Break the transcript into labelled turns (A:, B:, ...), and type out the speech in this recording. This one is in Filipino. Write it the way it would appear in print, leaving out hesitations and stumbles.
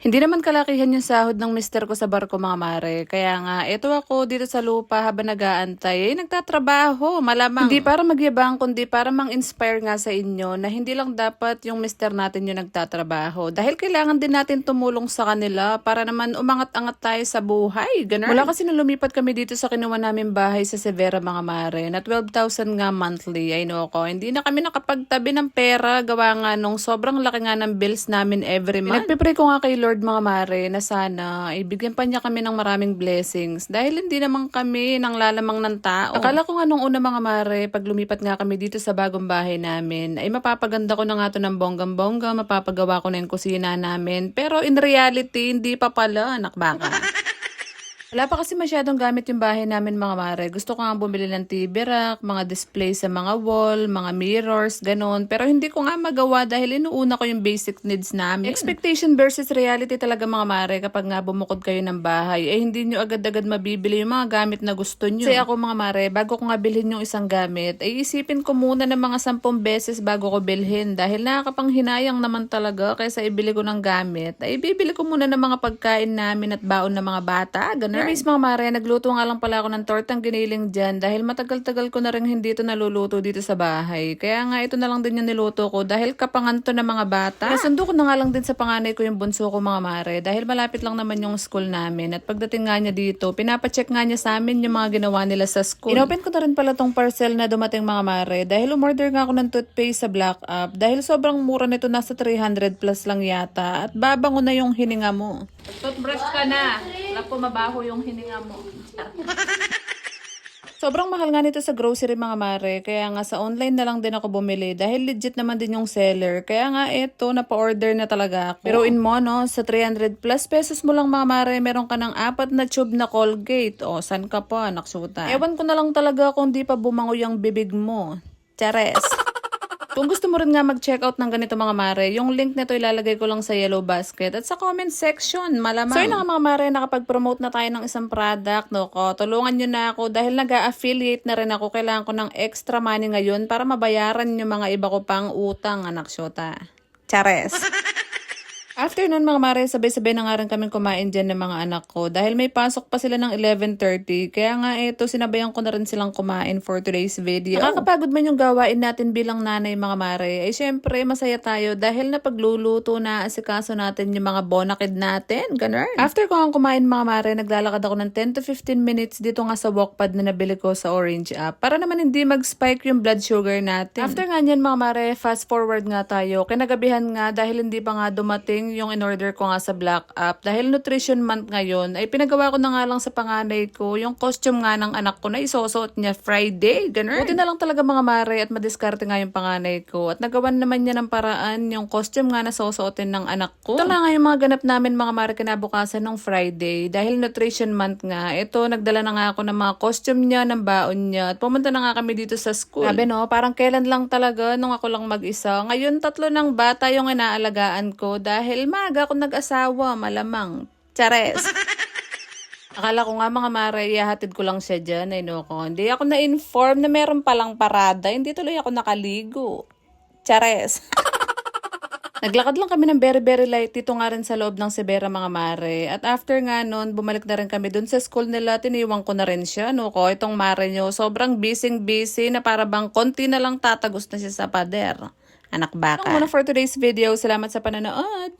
A: Hindi naman kalakihan yung sahod ng mister ko sa barko mga mare. Kaya nga, eto ako dito sa lupa habang nag-aantay. Nagtatrabaho, malamang. Hindi para magyabang, kundi para mang-inspire nga sa inyo na hindi lang dapat yung mister natin yung nagtatrabaho. Dahil kailangan din natin tumulong sa kanila para naman umangat-angat tayo sa buhay. Ganun. Wala kasi nung lumipat kami dito sa kinuha namin bahay sa Severa mga mare na 12,000 nga monthly. Ay no ko, hindi na kami nakapagtabi ng pera. Gawa nga nung sobrang laki nga ng bills namin every month. Nagpipray ko nga kay Lord mga mare na sana ibigyan pa niya kami ng maraming blessings dahil hindi naman kami nang lalamang ng tao. Akala ko nga nung una mga mare, pag lumipat nga kami dito sa bagong bahay namin, ay mapapaganda ko na nga to ng bonggang-bongga, mapapagawa ko na yung kusina namin. Pero in reality, hindi pa pala, anak baka. Wala pa kasi masyadong gamit yung bahay namin mga mare. Gusto ko nga bumili ng TV rack, mga display sa mga wall, mga mirrors, ganun. Pero hindi ko nga magawa dahil inuuna ko yung basic needs namin. Expectation versus reality talaga mga mare kapag nga bumukod kayo ng bahay. Eh hindi nyo agad-agad mabibili yung mga gamit na gusto nyo. Kasi ako mga mare, bago ko nga bilhin yung isang gamit, ay isipin ko muna ng mga 10 beses bago ko bilhin. Dahil nakakapanghinayang naman talaga kaysa ibili ko ng gamit, ay bibili ko muna ng mga pagkain namin at baon ng mga bata. Ganun. Anyways mga mare, nagluto nga lang pala ako ng tortang giniling dyan dahil matagal-tagal ko na rin hindi ito naluluto dito sa bahay. Kaya nga ito na lang din yung niluto ko dahil kapangan to ng mga bata. Nasundo ko na nga lang din sa panganay ko yung bunso ko mga mare dahil malapit lang naman yung school namin at pagdating nga niya dito, pinapacheck nga niya sa amin yung mga ginawa nila sa school. Inopen ko na rin pala tong parcel na dumating mga mare dahil umorder nga ako ng toothpaste sa Black App dahil sobrang mura nito, nasa 300 plus lang yata at babango na yung hininga mo. Toothbrush ka na. Wala po mabaho yung hininga mo. Sobrang mahal nga nito sa grocery mga mare, kaya nga sa online na lang din ako bumili dahil legit naman din yung seller. Kaya nga eto, napa-order na talaga ako. Pero in mo no, sa 300 plus pesos mo lang mga mare, meron ka ng 4 na tube na Colgate. O, san ka pa, naksuta? Ewan ko na lang talaga kung di pa bumango yung bibig mo. Chares. Kung gusto mo rin nga mag-check out ng ganito mga mare, yung link nito ilalagay ko lang sa yellow basket at sa comment section, malamang. So yun nga mga mare, nakapag-promote na tayo ng isang product, no ko. Tulungan nyo na ako dahil nag-a-affiliate na rin ako. Kailangan ko ng extra money ngayon para mabayaran yung mga iba ko pang utang, anak syota. Chares. After nun mga mare, sabay-sabay na nga rin kaming kumain dyan ng mga anak ko dahil may pasok pa sila ng 11:30. Kaya nga eto, sinabayan ko na rin silang kumain for today's video. Nakakapagod man yung gawain natin bilang nanay mga mare. Ay syempre, masaya tayo dahil napagluluto na asikaso natin yung mga bonakid natin. Ganun. After ko nga kumain mga mare, naglalakad ako ng 10 to 15 minutes dito nga sa walkpad na nabili ko sa Orange app para naman hindi mag-spike yung blood sugar natin. After nga nyan mga mare, fast forward nga tayo. Kinagabihan nga dahil hindi pa nga dumating yung in-order ko nga sa Black App. Dahil Nutrition Month ngayon, ay pinagawa ko na nga lang sa panganay ko yung costume nga ng anak ko na isusuot niya Friday. Ganun. Buti na lang talaga mga mare at madiskarte nga yung panganay ko. At nagawan naman niya ng paraan yung costume nga na susuotin ng anak ko. Ito na nga yung mga ganap namin mga mare kinabukasan ng Friday. Dahil Nutrition Month nga, ito nagdala na nga ako ng mga costume niya, ng baon niya. At pumunta na nga kami dito sa school. Sabi no, parang kailan lang talaga nung ako lang mag-isa. Ngayon 3 ng bata yung inaalagaan ko dahil maaga ako nag-asawa, malamang. Chares. Akala ko nga mga mare, ihahatid ko lang siya dyan. Ay no ko. Hindi ako na-inform na meron palang parada. Hindi tuloy ako nakaligo. Chares. Naglakad lang kami ng very light dito nga rin sa loob ng Severa mga mare. At after nga nun, bumalik na rin kami dun sa school nila. Tiniwang ko na rin siya. No ko, itong mare nyo, sobrang busy na para bang konti na lang tatagos na siya sa pader. Anak baka. Muna for today's video. Salamat sa panonood.